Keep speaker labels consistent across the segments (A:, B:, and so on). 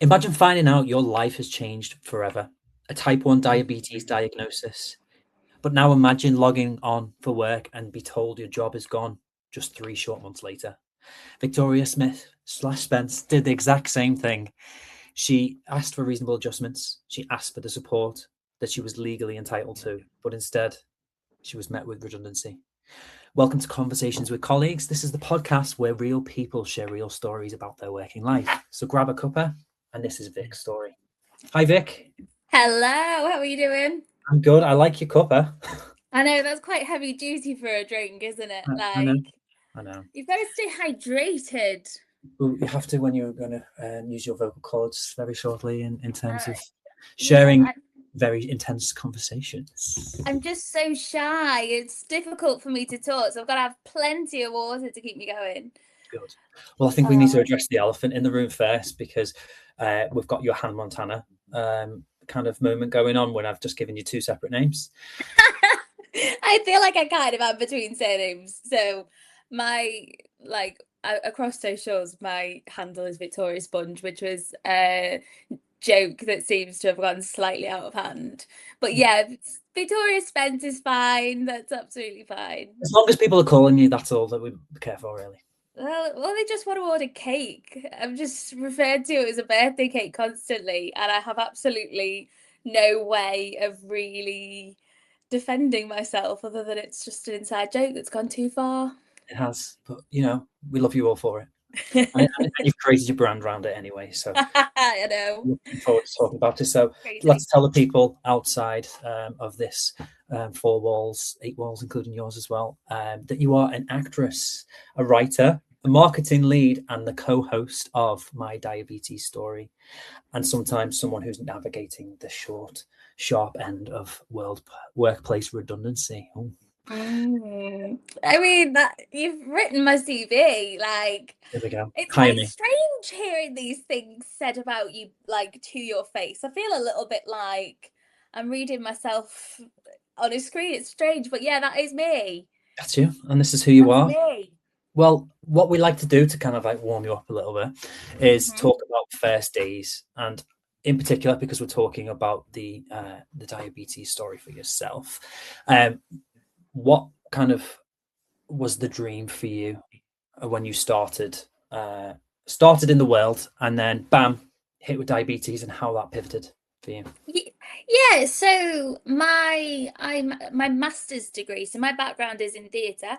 A: Imagine finding out your life has changed forever. A type 1 diabetes diagnosis. But now imagine logging on for work and be told your job is gone just 3 short months later. Victoria Smith/Spence did the exact same thing. She asked for reasonable adjustments. She asked for the support that she was legally entitled to, but instead she was met with redundancy. Welcome to Conversations with Colleagues. This is the podcast where real people share real stories about their working life. So grab a cuppa, and this is Vic's story. Hi, Vic.
B: Hello, how are you doing?
A: I'm good. I like your cuppa.
B: I know that's quite heavy duty for a drink, isn't it?
A: I know.
B: Like,
A: I know.
B: you've got to stay hydrated.
A: Well, you have to when you're going to use your vocal cords very shortly in terms of
B: Yeah,
A: sharing very intense conversations.
B: I'm just so shy. It's difficult for me to talk, so I've got to have plenty of water to keep me going.
A: Good. Well, I think we need to address the elephant in the room first because we've got your Hannah Montana kind of moment going on when I've just given you two separate names.
B: I feel like I kind of am between surnames. So my across socials, my handle is Victoria Sponge, which was a joke that seems to have gone slightly out of hand. But yeah, Victoria Spence is fine. That's absolutely fine.
A: As long as people are calling you, that's all that we care for, really.
B: Well, they just want to order cake. I'm just referred to it as a birthday cake constantly, and I have absolutely no way of really defending myself other than it's just an inside joke that's gone too far.
A: It has, but we love you all for it. And you've created your brand around it anyway, so
B: I know.
A: looking forward to talking about it. So
B: Crazy.
A: let's tell the people outside of this 4 walls, 8 walls, including yours as well, that you are an actress, a writer, a marketing lead, and the co-host of My Diabetes Story, and sometimes someone who's navigating the short, sharp end of workplace redundancy. Oh,
B: I mean, that you've written my CV. Like,
A: there we go.
B: it's
A: Hire
B: quite
A: me.
B: strange hearing these things said about you, like to your face. I feel a little bit like I'm reading myself on a screen. It's strange, but yeah, that is me.
A: That's you, and this is who you
B: That's
A: are.
B: me.
A: Well, what we like to do to kind of like warm you up a little bit is
B: Mhm.
A: talk about first days, and in particular because we're talking about the diabetes story for yourself. What kind of was the dream for you when you started in the world, and then bam, hit with diabetes, and how that pivoted for you?
B: Yeah, so my master's degree, so my background is in theatre,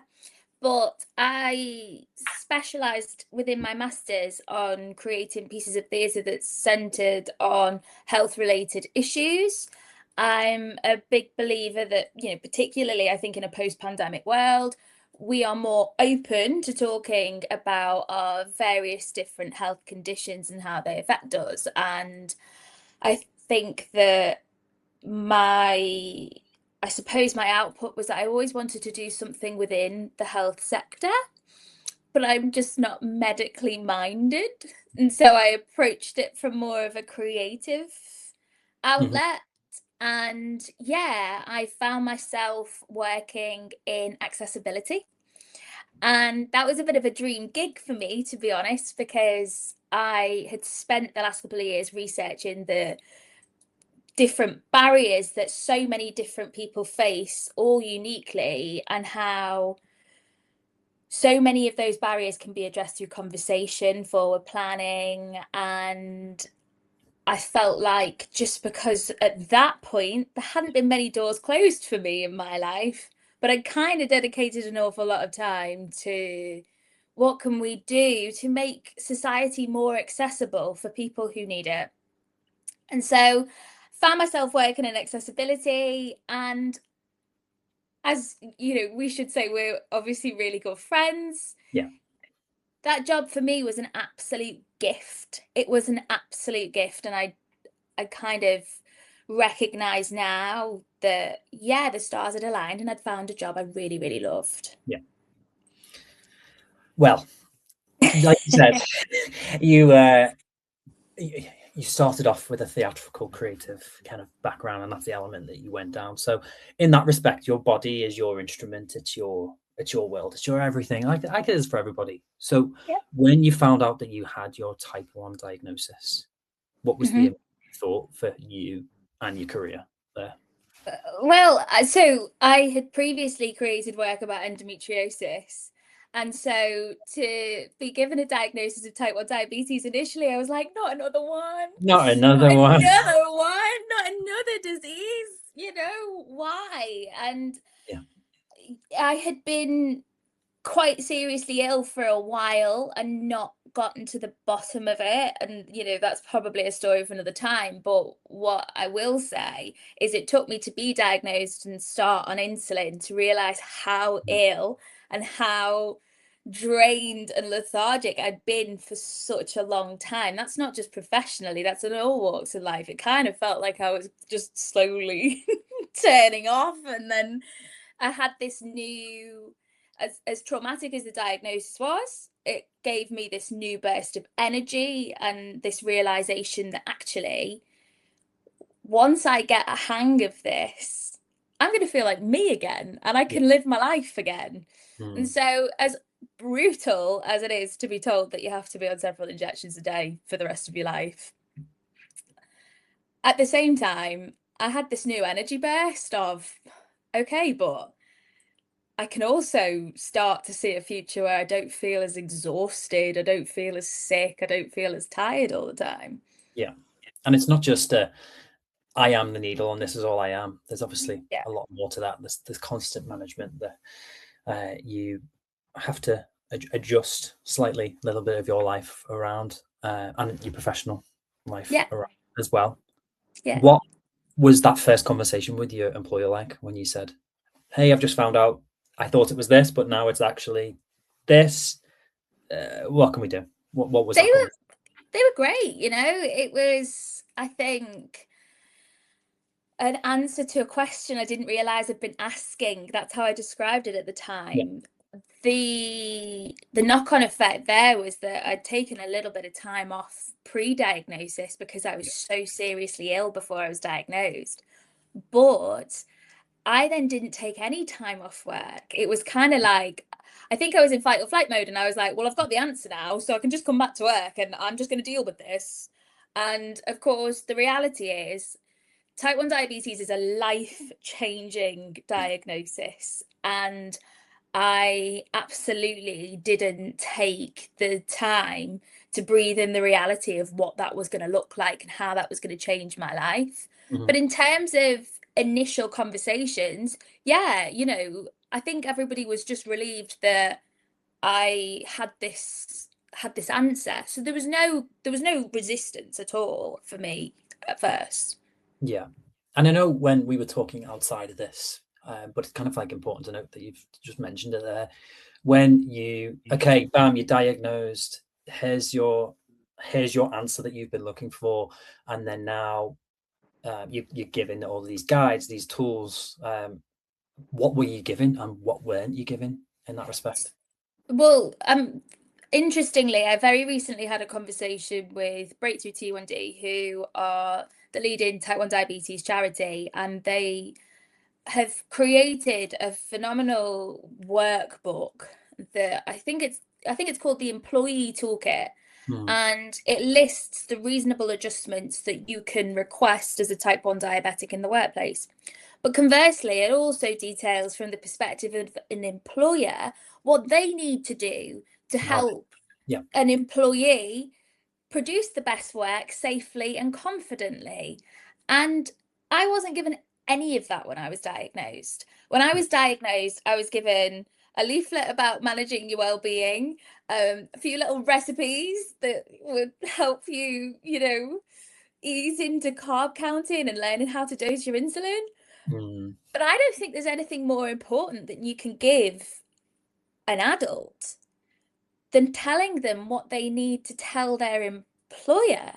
B: but I specialised within my master's on creating pieces of theatre that's centred on health related issues. I'm a big believer that, particularly I think in a post-pandemic world, we are more open to talking about our various different health conditions and how they affect us. And I think that my I suppose my output was that I always wanted to do something within the health sector, but I'm just not medically minded. And so I approached it from more of a creative
A: Mhm.
B: outlet. And yeah, I found myself working in accessibility. And that was a bit of a dream gig for me, to be honest, because I had spent the last couple of years researching the different barriers that so many different people face all uniquely, and how so many of those barriers can be addressed through conversation, forward planning. And I felt like just because at that point there hadn't been many doors closed for me in my life, but I kind of dedicated an awful lot of time to what can we do to make society more accessible for people who need it. And so found myself working in accessibility. And as you know, we should say we're obviously really good friends.
A: Yeah.
B: That job for me was an absolute gift. It was an absolute gift. And I kind of recognize now that, yeah, the stars had aligned and I'd found a job I really, really loved.
A: Yeah. Well, like you said, you you started off with a theatrical creative kind of background, and that's the element that you went down. So in that respect, your body is your instrument, it's your world, it's your everything, like it is for everybody. So
B: Yeah.
A: when you found out that you had your type 1 diagnosis, What was
B: Mm-hmm.
A: the thought for you and your career there?
B: Well, so I had previously created work about endometriosis. And so to be given a diagnosis of type 1 diabetes, initially I was like, not another one,
A: Not
B: not
A: another one.
B: another one, not another disease, why? And
A: Yeah.
B: I had been quite seriously ill for a while and not gotten to the bottom of it. And, that's probably a story for another time. But what I will say is it took me to be diagnosed and start on insulin to realize how ill and how drained and lethargic I'd been for such a long time. That's not just professionally, that's in all walks of life. It kind of felt like I was just slowly turning off. And then I had this new, as traumatic as the diagnosis was, it gave me this new burst of energy and this realization that actually, once I get a hang of this, I'm going to feel like me again and I
A: Yeah.
B: can live my life again. And
A: Mm.
B: so, as brutal as it is to be told that you have to be on several injections a day for the rest of your life, at the same time, I had this new energy burst of, okay, but I can also start to see a future where I don't feel as exhausted, I don't feel as sick, I don't feel as tired all the time.
A: Yeah. And it's not just I am the needle and this is all I am. There's obviously
B: Yeah.
A: a lot more to that. There's constant management that you have to adjust slightly a little bit of your life around and your professional life
B: Yeah.
A: around as well.
B: Yeah.
A: What was that first conversation with your employer like when you said, hey, I've just found out I thought it was this, but now it's actually this? What can we do? What was
B: They
A: that
B: were
A: conversation?
B: they were great, It was, I think, an answer to a question I didn't realize I'd been asking. That's how I described it at the
A: Yeah.
B: time. The knock-on effect there was that I'd taken a little bit of time off pre-diagnosis because I was so seriously ill before I was diagnosed. But I then didn't take any time off work. It was kind of like, I think I was in fight or flight mode, and I was like, well, I've got the answer now, so I can just come back to work and I'm just going to deal with this. And of course, the reality is type 1 diabetes is a life-changing diagnosis. And I absolutely didn't take the time to breathe in the reality of what that was going to look like and how that was going to change my life.
A: Mhm.
B: But in terms of initial conversations, yeah, I think everybody was just relieved that I had this answer. So there was no resistance at all for me at first.
A: Yeah. And I know when we were talking outside of this, but it's kind of like important to note that you've just mentioned it there. When okay, bam, you're diagnosed. Here's your answer that you've been looking for, and then now you're given all these guides, these tools. What were you given, and what weren't you given in that respect?
B: Well, interestingly, I very recently had a conversation with Breakthrough T1D, who are the leading type 1 diabetes charity, and they have created a phenomenal workbook that I think it's called the Employee Toolkit.
A: Hmm.
B: And it lists the reasonable adjustments that you can request as a type 1 diabetic in the workplace. But conversely, it also details from the perspective of an employer what they need to do to
A: And how?
B: help
A: Yeah.
B: an employee produce the best work safely and confidently. And I wasn't given any of that when I was diagnosed. When I was diagnosed, I was given a leaflet about managing your well-being, a few little recipes that would help you, ease into carb counting and learning how to dose your insulin.
A: Hmm.
B: But I don't think there's anything more important that you can give an adult than telling them what they need to tell their employer.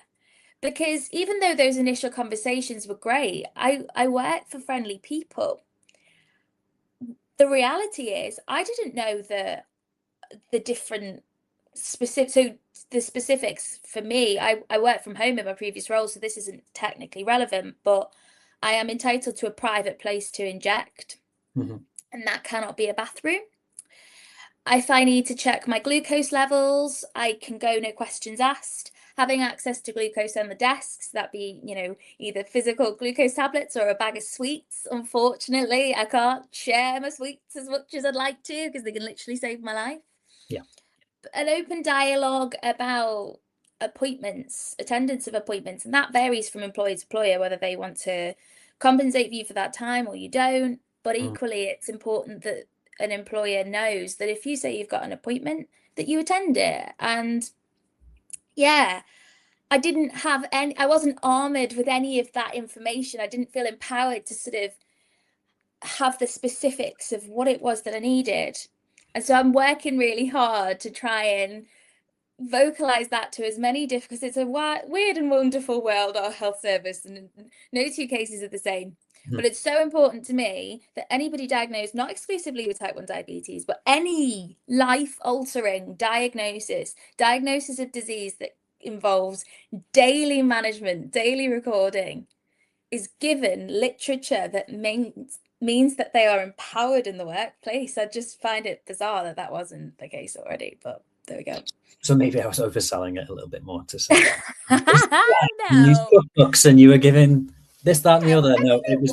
B: Because even though those initial conversations were great, I work for friendly people. The reality is, I didn't know the different specific. So the specifics for me, I work from home in my previous role, so this isn't technically relevant, but I am entitled to a private place to inject,
A: Hmm.
B: and that cannot be a bathroom. If I need to check my glucose levels, I can go no questions asked. having access to glucose on the desks, that be, you know, either physical glucose tablets or a bag of sweets. Unfortunately, I can't share my sweets as much as I'd like to because they can literally save my life.
A: Yeah.
B: An open dialogue about appointments, attendance of appointments, and that varies from employer to employer, whether they want to compensate you for that time or you don't. But equally, it's important that an employer knows that if you say you've got an appointment, that you attend it. And yeah, I wasn't armored with any of that information. I didn't feel empowered to sort of have the specifics of what it was that I needed. And so I'm working really hard to try and vocalize that to as many different, because it's a weird and wonderful world, our health service, and no two cases are the same. But it's so important to me that anybody diagnosed, not exclusively with type 1 diabetes, but any life-altering diagnosis of disease that involves daily management, daily recording, is given literature that means that they are empowered in the workplace. I just find it bizarre that that wasn't the case already, but there we go.
A: So maybe I was overselling it a little bit more to say
B: No.
A: use cookbooks and you were given this, that, and the other. No,
B: it was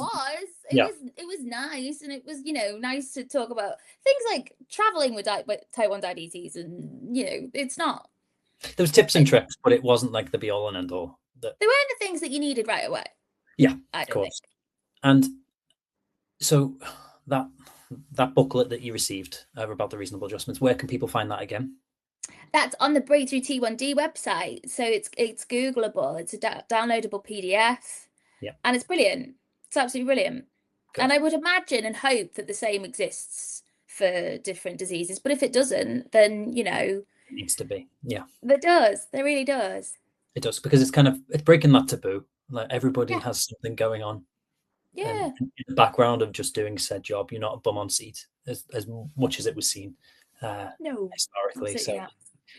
B: nice, and it was, you know, nice to talk about things like traveling with type 1 diabetes, and you know, it's not.
A: There was tips and tricks, but it wasn't like the be all and end all.
B: There weren't the things that you needed right away.
A: Yeah,
B: I
A: of
B: don't
A: course.
B: think.
A: And so that booklet that you received about the reasonable adjustments, where can people find that again?
B: That's on the Breakthrough T1D website. So it's Googleable. It's a downloadable PDF.
A: Yeah.
B: And it's brilliant. It's absolutely brilliant. Good. And I would imagine and hope that the same exists for different diseases. But if it doesn't, then, you know,
A: it needs to be. Yeah.
B: It does. It really does.
A: It does, because it's breaking that taboo. Like everybody has something going on.
B: Yeah.
A: In the background of just doing said job. You're not a bum on seat as much as it was seen
B: no,
A: historically. So not.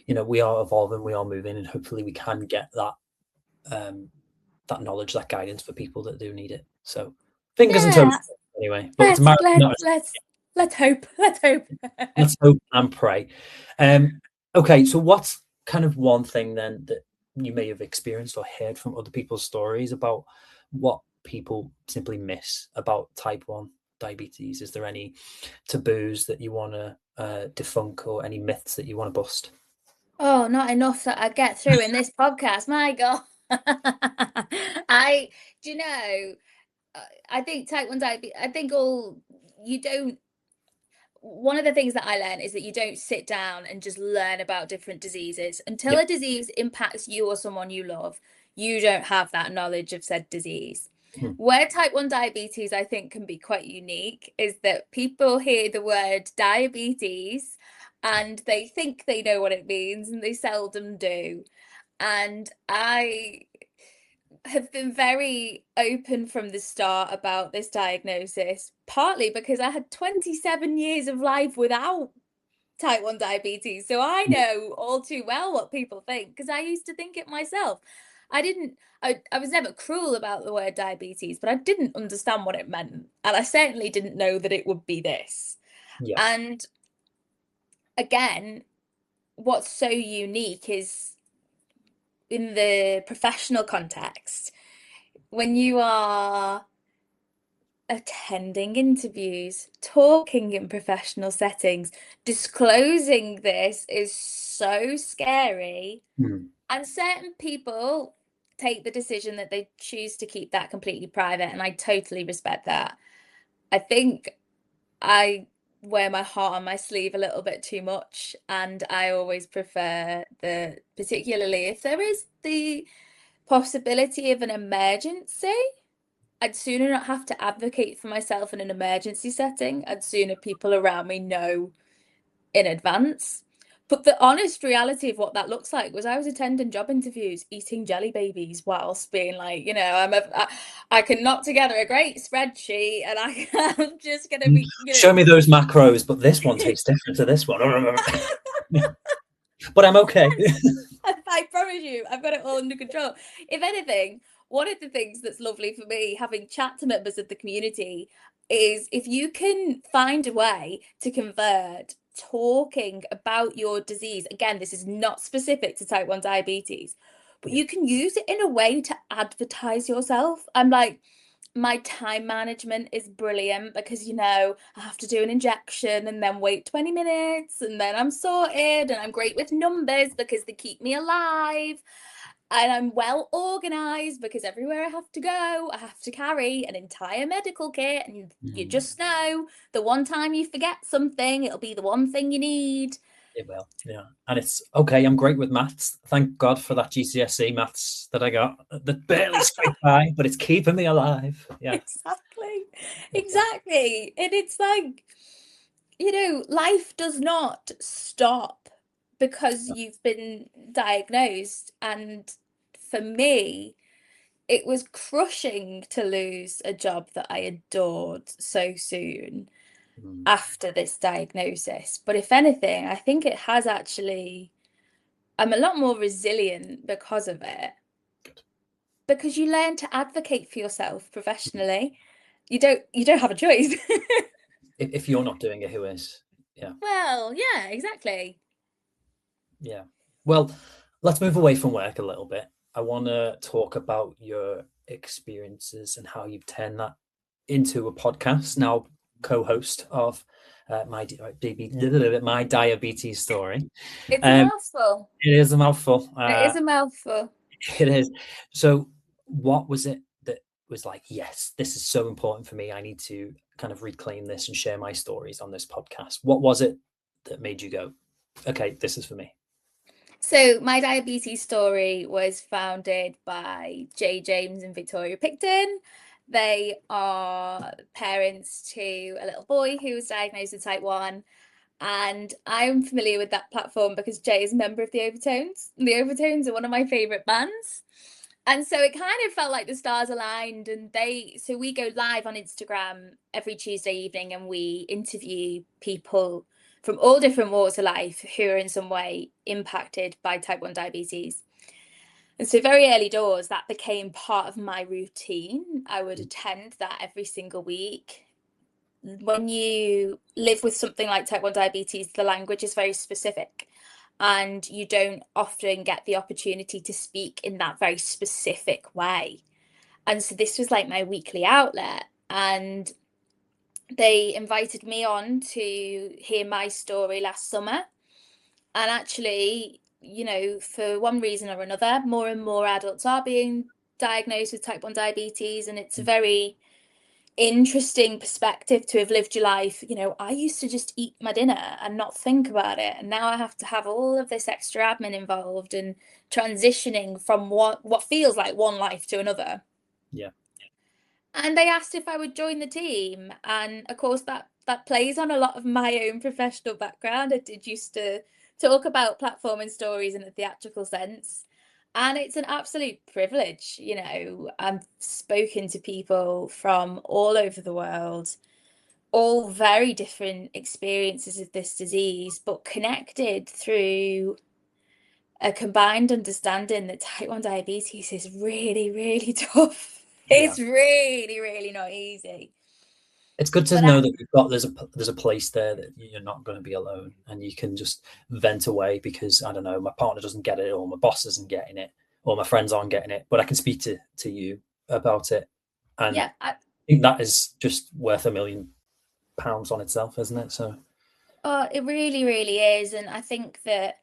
A: You know, we are evolving, we are moving, and hopefully we can get that that knowledge, that guidance for people that do need it. So fingers and toes anyway. But
B: let's hope. Let's hope.
A: Let's hope and pray. Okay, so what's kind of one thing then that you may have experienced or heard from other people's stories about what people simply miss about type 1 diabetes? Is there any taboos that you want to debunk, or any myths that you want to bust?
B: Oh, not enough that I get through in this podcast. My God. I think type 1 diabetes, one of the things that I learned is that you don't sit down and just learn about different diseases until a disease impacts you or someone you love. You don't have that knowledge of said disease. Where type 1 diabetes, I think, can be quite unique is that people hear the word diabetes and they think they know what it means, and they seldom do. And I have been very open from the start about this diagnosis, partly because I had 27 years of life without type 1 diabetes. So I know all too well what people think, because I used to think it myself. I was never cruel about the word diabetes, but I didn't understand what it meant. And I certainly didn't know that it would be this.
A: Yeah.
B: And again, what's so unique is in the professional context, when you are attending interviews, talking in professional settings, disclosing this is so scary. And certain people take the decision that they choose to keep that completely private, and I totally respect that. I think I wear my heart on my sleeve a little bit too much, and I always prefer particularly if there is the possibility of an emergency, I'd sooner not have to advocate for myself in an emergency setting. I'd sooner people around me know in advance. But the honest reality of what that looks like was I was attending job interviews, eating jelly babies, whilst being like, you know, I can knock together a great spreadsheet, and I'm just going to be...
A: Show me those macros, but this one tastes different to this one. But I'm okay.
B: I promise you, I've got it all under control. If anything, one of the things that's lovely for me, having chat to members of the community, is if you can find a way to convert talking about your disease. Again, this is not specific to type 1 diabetes, but you can use it in a way to advertise yourself. I'm like, my time management is brilliant because, I have to do an injection and then wait 20 minutes and then I'm sorted, and I'm great with numbers because they keep me alive. And I'm well organized because everywhere I have to go, I have to carry an entire medical kit. And you just know the one time you forget something, it'll be the one thing you need.
A: It will, yeah. And it's okay. I'm great with maths. Thank God for that GCSE maths that I got that barely scraped by, but it's keeping me alive. Yeah.
B: Exactly. And it's like, life does not stop because you've been diagnosed. And for me, it was crushing to lose a job that I adored so soon after this diagnosis. But if anything, I think it has actually, I'm a lot more resilient because of it.
A: Good.
B: Because you learn to advocate for yourself professionally. You don't have a choice.
A: If you're not doing it, who is? Yeah.
B: Well, yeah, exactly.
A: Yeah. Well, let's move away from work a little bit. I want to talk about your experiences and how you've turned that into a podcast. Now, co-host of my diabetes story.
B: It's a
A: Um,
B: mouthful.
A: it is a mouthful.
B: It is a mouthful.
A: It is. So, what was it that was like, yes, this is so important for me. I need to kind of reclaim this and share my stories on this podcast. What was it that made you go, okay, this is for me?
B: So my diabetes story was founded by Jay James and Victoria Picton. They are parents to a little boy who was diagnosed with type 1. And I'm familiar with that platform because Jay is a member of the Overtones. And the Overtones are one of my favourite bands. And so it kind of felt like the stars aligned. And so we go live on Instagram every Tuesday evening and we interview people from all different walks of life who are in some way impacted by type 1 diabetes. And so very early doors, that became part of my routine. I would attend that every single week. When you live with something like type 1 diabetes, the language is very specific and you don't often get the opportunity to speak in that very specific way. And so this was like my weekly outlet. And they invited me on to hear my story last summer. And actually, for one reason or another, more and more adults are being diagnosed with type 1 diabetes. And it's a very interesting perspective to have lived your life. I used to just eat my dinner and not think about it. And now I have to have all of this extra admin involved and transitioning from what feels like one life to another.
A: Yeah.
B: And they asked if I would join the team. And of course, that plays on a lot of my own professional background. I did used to talk about platforming stories in a theatrical sense. And it's an absolute privilege. I've spoken to people from all over the world, all very different experiences of this disease, but connected through a combined understanding that type 1 diabetes is really, really tough.
A: Yeah.
B: It's really, really not easy.
A: It's good to
B: But
A: know that there's a place there that you're not going to be alone and you can just vent away because I don't know, my partner doesn't get it or my boss isn't getting it or my friends aren't getting it, but I can speak to you about it. And
B: yeah,
A: I think that is just worth £1 million on itself, isn't it? So
B: it really, really is. And I think that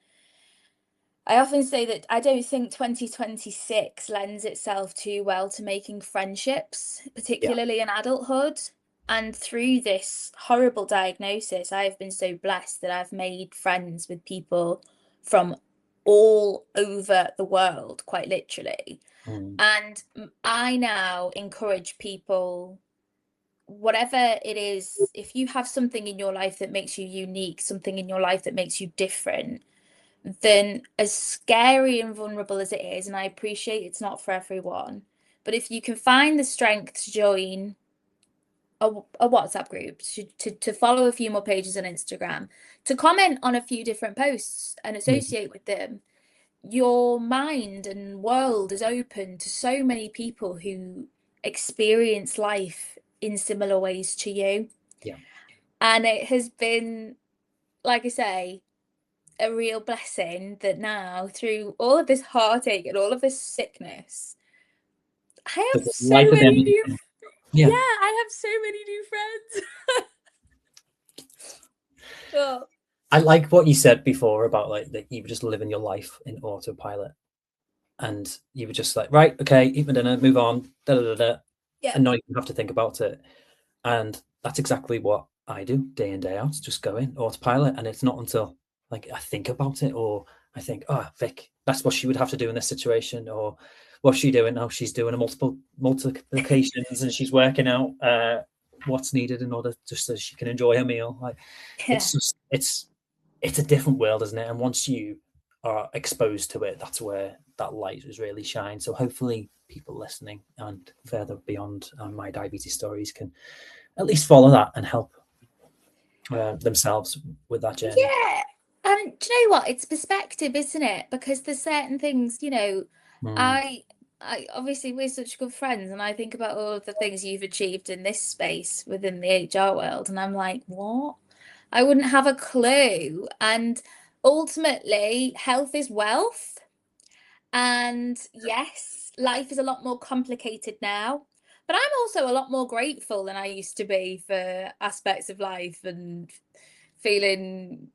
B: I often say that I don't think 2026 lends itself too well to making friendships,
A: yeah.
B: particularly in adulthood. And through this horrible diagnosis, I have been so blessed that I've made friends with people from all over the world, quite literally. And I now encourage people, whatever it is, if you have something in your life that makes you unique, something in your life that makes you different, then as scary and vulnerable as it is, and I appreciate it's not for everyone, but if you can find the strength to join a WhatsApp group, to follow a few more pages on Instagram, to comment on a few different posts and associate with them, your mind and world is open to so many people who experience life in similar ways to you.
A: Yeah.
B: And it has been, like I say, a real blessing that now, through all of this heartache and all of this sickness, I have so
A: light at the end
B: many
A: of the
B: new
A: tunnel.
B: yeah,
A: Yeah.
B: I have so many new friends. Oh,
A: I like what you said before about like that you were just living your life in autopilot, and you were just like, right, okay, eat my dinner, move on, da da da da,
B: yeah.
A: and not even have to think about it. And that's exactly what I do day in day out. Just go in autopilot, and it's not until like I think about it, or I think, oh, Vic, that's what she would have to do in this situation, or what's she doing? Oh, she's doing a multiplications, and she's working out what's needed in order just so she can enjoy her meal. Like
B: Yeah.
A: it's just it's a different world, isn't it? And once you are exposed to it, that's where that light is really shine. So hopefully people listening and further beyond my diabetes stories can at least follow that and help themselves with that journey.
B: Yeah. And do you know what? It's perspective, isn't it? Because there's certain things,
A: Mm.
B: I obviously we're such good friends, and I think about all of the things you've achieved in this space within the HR world, and I'm like, what? I wouldn't have a clue. And ultimately, health is wealth. And yes, life is a lot more complicated now. But I'm also a lot more grateful than I used to be for aspects of life and feeling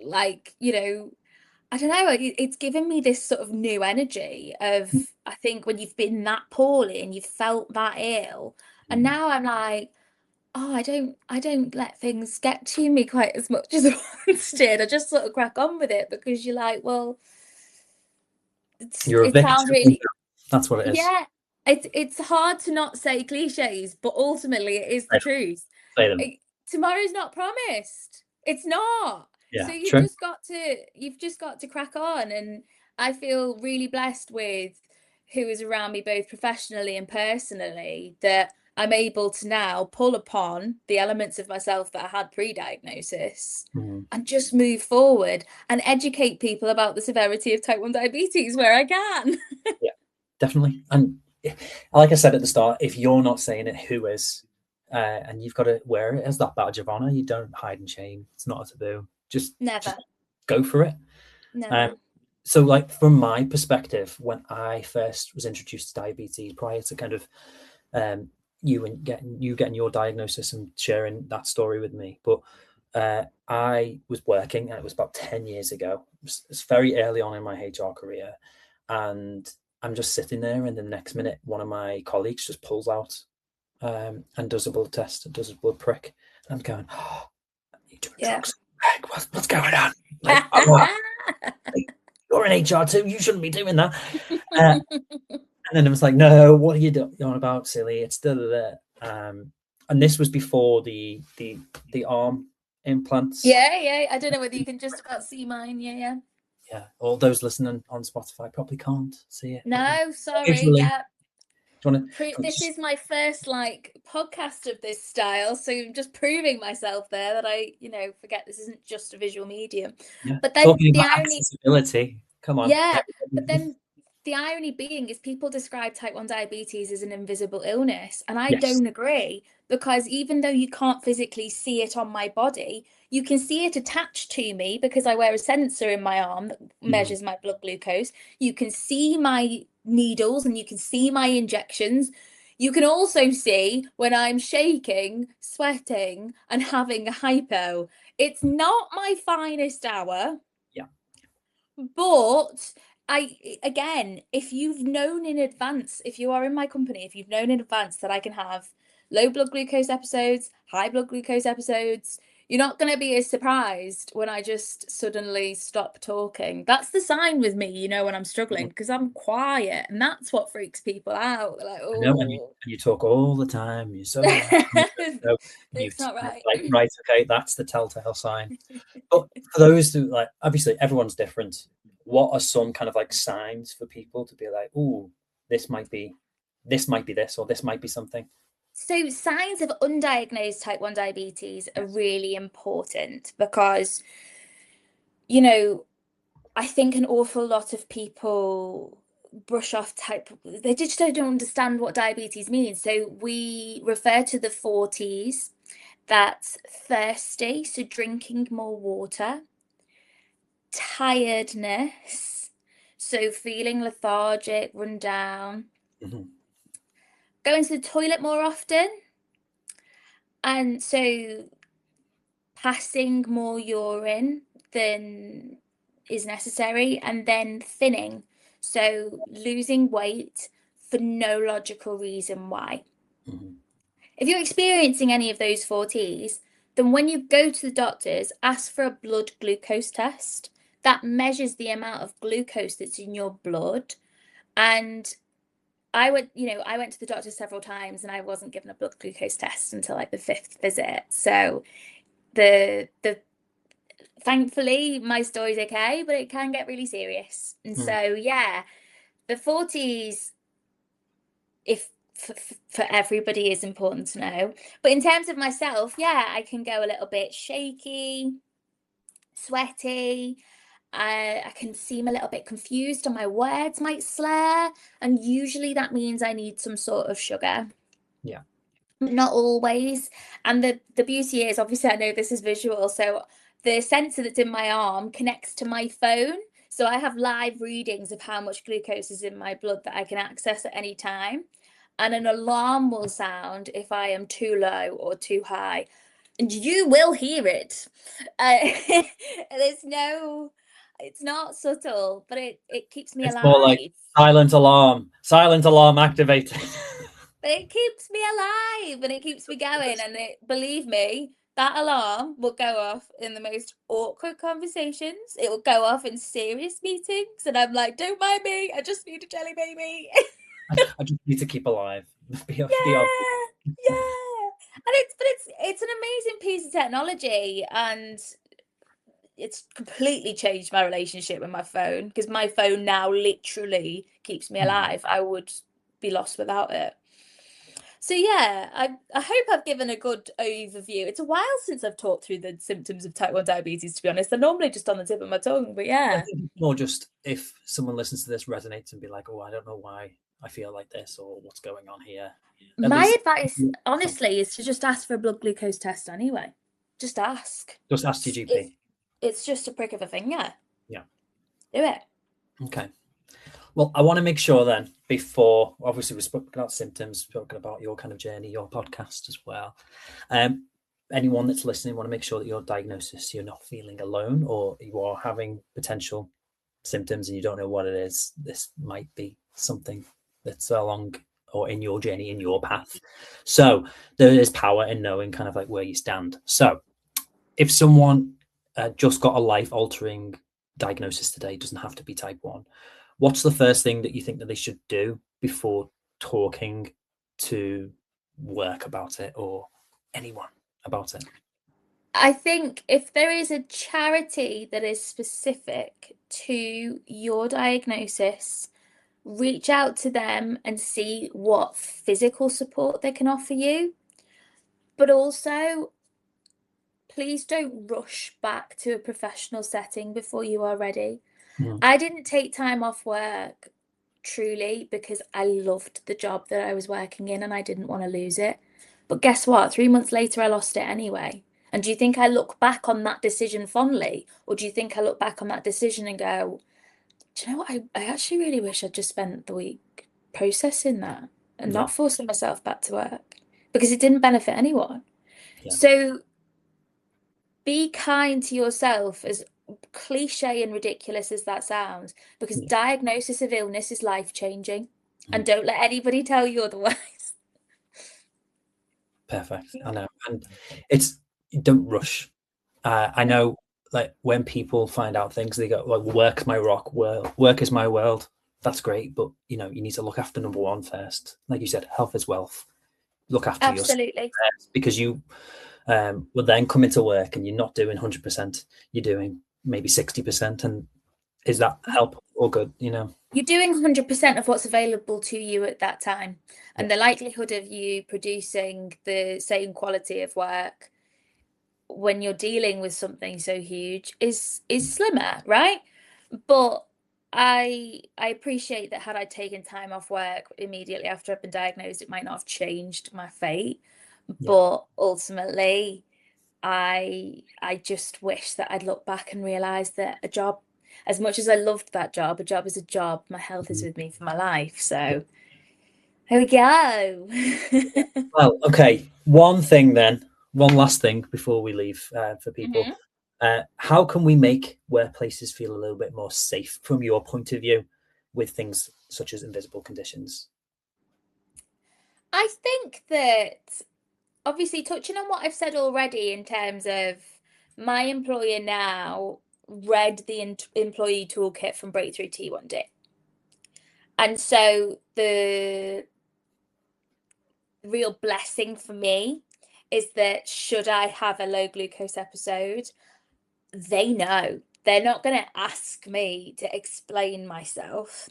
B: like, I don't know, it's given me this sort of new energy of, I think when you've been that poorly and you've felt that ill, and
A: Mm.
B: now I'm like, oh, I don't let things get to me quite as much as I once did. I just sort of crack on with it because you're like, well,
A: You're a
B: it sounds
A: victim.
B: really,
A: That's what it is.
B: yeah, it's hard to not say cliches, but ultimately it is the
A: Say
B: truth.
A: them.
B: It, tomorrow's not promised. It's not. So
A: Yeah, true.
B: you've just got to crack on. And I feel really blessed with who is around me, both professionally and personally, that I'm able to now pull upon the elements of myself that I had pre-diagnosis
A: Mm.
B: and just move forward and educate people about the severity of type 1 diabetes where I can.
A: Yeah, definitely. And like I said at the start, if you're not saying it, who is? And you've got to wear it as that badge of honor. You don't hide in shame. It's not a taboo. Just
B: Never,
A: go for it. Um,
B: never.
A: so, like from my perspective, when I first was introduced to diabetes, prior to kind of um, you getting your diagnosis and sharing that story with me, but I was working, and it was about 10 years ago. It's very early on in my HR career, and I'm just sitting there, and the next minute, one of my colleagues just pulls out and does a blood test, and does a blood prick. And I'm going, oh, you're doing
B: Yeah.
A: drugs. Like, what's going on? Like, oh, like, you're in HR too. You shouldn't be doing that. And then it was like, no, what are you doing about, silly? It's da. And this was before the arm implants.
B: Yeah. I don't know whether you can just about see mine. Yeah.
A: Yeah, all those listening on Spotify probably can't see it. But
B: No, sorry.
A: visually,
B: Yeah.
A: do you want to
B: This
A: just
B: is my first podcast of this style, so I'm just proving myself there that I, forget this isn't just a visual medium.
A: yeah,
B: But then
A: talking
B: the
A: about
B: irony,
A: accessibility? Come on.
B: yeah, but then the irony being is people describe type 1 diabetes as an invisible illness, and I
A: Yes.
B: don't agree, because even though you can't physically see it on my body, you can see it attached to me because I wear a sensor in my arm that
A: Mm.
B: measures my blood glucose. You can see my needles and you can see my injections. You can also see when I'm shaking, sweating, and having a hypo. It's not my finest hour.
A: Yeah.
B: But again, if you've known in advance, if you are in my company, if you've known in advance that I can have low blood glucose episodes, high blood glucose episodes, you're not going to be as surprised when I just suddenly stop talking. That's the sign with me, when I'm struggling,
A: Mm.
B: because I'm quiet, and that's what freaks people out. They're like,
A: I know, and
B: oh,
A: you talk all the time. You're so so
B: it's
A: mute.
B: not right.
A: Like, right, okay, that's the telltale sign. But for those who like, obviously everyone's different. What are some kind of like signs for people to be like, "Oh, this might be, this, or this might be something"?
B: So signs of undiagnosed type 1 diabetes are really important because, I think an awful lot of people brush off they just don't understand what diabetes means. So we refer to the 40s, that's thirsty, so drinking more water, tiredness, so feeling lethargic, run down,
A: Mhm.
B: going to the toilet more often, and so passing more urine than is necessary, and then thinning, so losing weight for no logical reason why.
A: Mhm.
B: If you're experiencing any of those 4Ts, then when you go to the doctors, ask for a blood glucose test that measures the amount of glucose that's in your blood. And I went to the doctor several times and I wasn't given a blood glucose test until like the fifth visit. So the thankfully my story's okay, but it can get really serious. And
A: Mm.
B: so yeah, the 40s, if for everybody, is important to know. But in terms of myself, yeah, I can go a little bit shaky, sweaty. I can seem a little bit confused and my words might slur. And usually that means I need some sort of sugar.
A: Yeah.
B: Not always. And the beauty is, obviously, I know this is visual. So the sensor that's in my arm connects to my phone. So I have live readings of how much glucose is in my blood that I can access at any time. And an alarm will sound if I am too low or too high. And you will hear it. There's no, it's not subtle, but it keeps me
A: It's more like
B: alive.
A: silent alarm activated.
B: But it keeps me alive and it keeps me going. And believe me, that alarm will go off in the most awkward conversations. It will go off in serious meetings. And I'm like, don't mind me. I just need a jelly baby.
A: I just need to keep alive. The obvious.
B: Yeah. And it's an amazing piece of technology, and it's completely changed my relationship with my phone, because my phone now literally keeps me alive. I would be lost without it. So yeah, I hope I've given a good overview. It's a while since I've talked through the symptoms of type 1 diabetes, to be honest. They're normally just on the tip of my tongue, but
A: I
B: yeah.
A: think it's more just if someone listens to this, resonates, and be like, "Oh, I don't know why I feel like this, or what's going on here." At
B: My
A: least
B: advice, honestly, is to just ask for a blood glucose test anyway. Just ask.
A: just ask your
B: It's,
A: GP.
B: it's just a prick of a finger.
A: Yeah.
B: Do it.
A: Okay. Well, I want to make sure then, before obviously we've spoken about symptoms, spoken about your kind of journey, your podcast as well. Anyone that's listening, want to make sure that your diagnosis, you're not feeling alone, or you are having potential symptoms and you don't know what it is. This might be something that's along or in your journey, in your path. So there is power in knowing kind of like where you stand. So if someone just got a life-altering diagnosis today, doesn't have to be type 1, what's the first thing that you think that they should do before talking to work about it or anyone about it?
B: I think if there is a charity that is specific to your diagnosis, reach out to them and see what physical support they can offer you. But also, please don't rush back to a professional setting before you are ready.
A: Mm.
B: I didn't take time off work truly because I loved the job that I was working in and I didn't want to lose it. But guess what? 3 months later, I lost it anyway. And do you think I look back on that decision fondly? Or do you think I look back on that decision and go, do you know what? I actually really wish I'd just spent the week processing that and
A: Yeah.
B: not forcing myself back to work, because it didn't benefit anyone.
A: Yeah.
B: So be kind to yourself, as cliche and ridiculous as that sounds, because
A: Yeah.
B: diagnosis of illness is life-changing. And
A: Mm.
B: don't let anybody tell you otherwise.
A: Perfect. I know. And it's, don't rush. I know, like, when people find out things, they go, like, work's my rock world, work is my world. That's great. But, you know, you need to look after number one first. Like you said, health is wealth. Look after yourself
B: Absolutely.
A: first, because you will then come into work and you're not doing 100%. You're doing maybe 60%. And is that help or good, you know?
B: You're doing 100% of what's available to you at that time.
A: Yeah.
B: And the likelihood of you producing the same quality of work when you're dealing with something so huge is slimmer, right? But I appreciate that had I taken time off work immediately after I've been diagnosed, it might not have changed my fate.
A: Yeah.
B: But ultimately, I just wish that I'd look back and realised that a job, as much as I loved that job, a job is a job. My health is with me for my life. So here we go.
A: Well, okay. One thing then, one last thing before we leave for people.
B: Mhm.
A: How can we make workplaces feel a little bit more safe from your point of view with things such as invisible conditions?
B: I think that obviously touching on what I've said already in terms of my employer now read the employee toolkit from Breakthrough T1D. And so the real blessing for me is that should I have a low glucose episode, they know. They're not going to ask me to explain myself.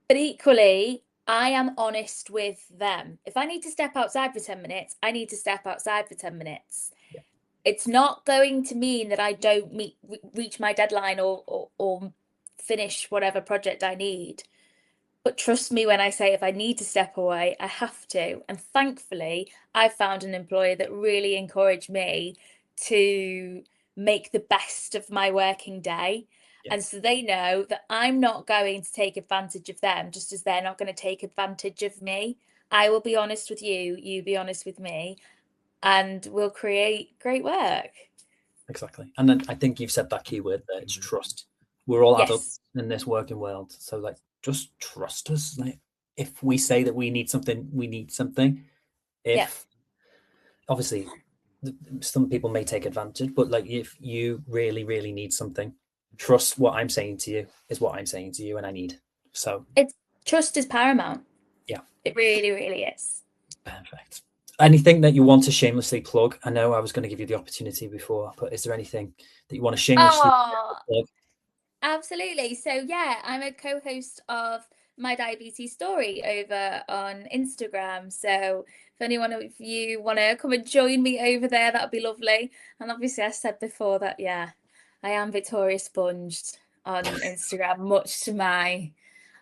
B: But equally, I am honest with them. If I need to step outside for 10 minutes, I need to step outside for 10 minutes.
A: Yeah.
B: It's not going to mean that I don't reach my deadline or finish whatever project I need. But trust me when I say if I need to step away, I have to. And thankfully, I found an employer that really encouraged me to make the best of my working day.
A: Yeah.
B: And so they know that I'm not going to take advantage of them, just as they're not going to take advantage of me. I will be honest with you, you be honest with me, and we'll create great work.
A: Exactly. And then I think you've said that key word there. It's trust. We're all adults
B: Yes.
A: in this working world. So like just trust us. Like if we say that we need something, we need something.
B: Yeah.
A: If obviously some people may take advantage, but like if you really, really need something, trust what I'm saying to you is what I'm saying to you and I need. So
B: It's trust is paramount.
A: yeah.
B: It really, really is.
A: Perfect. Anything that you want to shamelessly plug? I know I was going to give you the opportunity before, but is there anything that you want to shamelessly
B: Oh,
A: plug?
B: absolutely. So yeah, I'm a co-host of My Diabetes Story over on Instagram. So if anyone of you want to come and join me over there, that'd be lovely. And obviously I said before that, yeah, I am Victoria Sponged on Instagram, much to my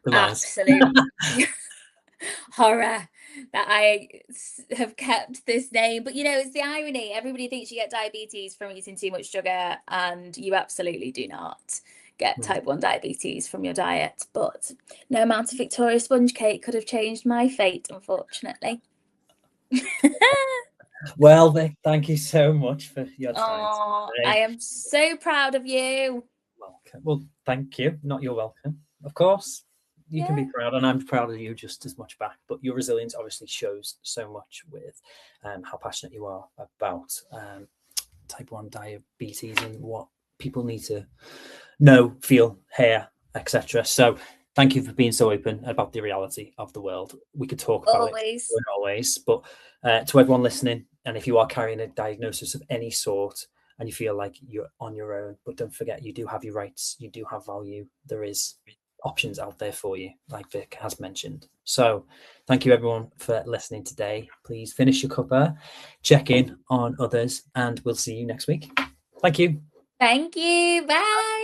A: Demise.
B: absolute horror that I have kept this name. But you know, it's the irony. Everybody thinks you get diabetes from eating too much sugar, and you absolutely do not get type 1 diabetes from your diet. But no amount of Victoria sponge cake could have changed my fate, unfortunately.
A: Well, Vic, thank you so much for your time
B: Oh, I
A: today.
B: am so proud of you.
A: Welcome. Well, thank you. Not you're welcome. Of course, you can be
B: Yeah.
A: proud, and I'm proud of you just as much back. But your resilience obviously shows so much with how passionate you are about type 1 diabetes and what people need to know, feel, hear, etc. So thank you for being so open about the reality of the world. We could talk about it
B: Always.
A: always, but to everyone listening, and if you are carrying a diagnosis of any sort and you feel like you're on your own, but don't forget you do have your rights, you do have value. There is options out there for you, like Vic has mentioned. So thank you everyone for listening today. Please finish your cuppa, check in on others, and we'll see you next week. Thank you.
B: Thank you. Bye.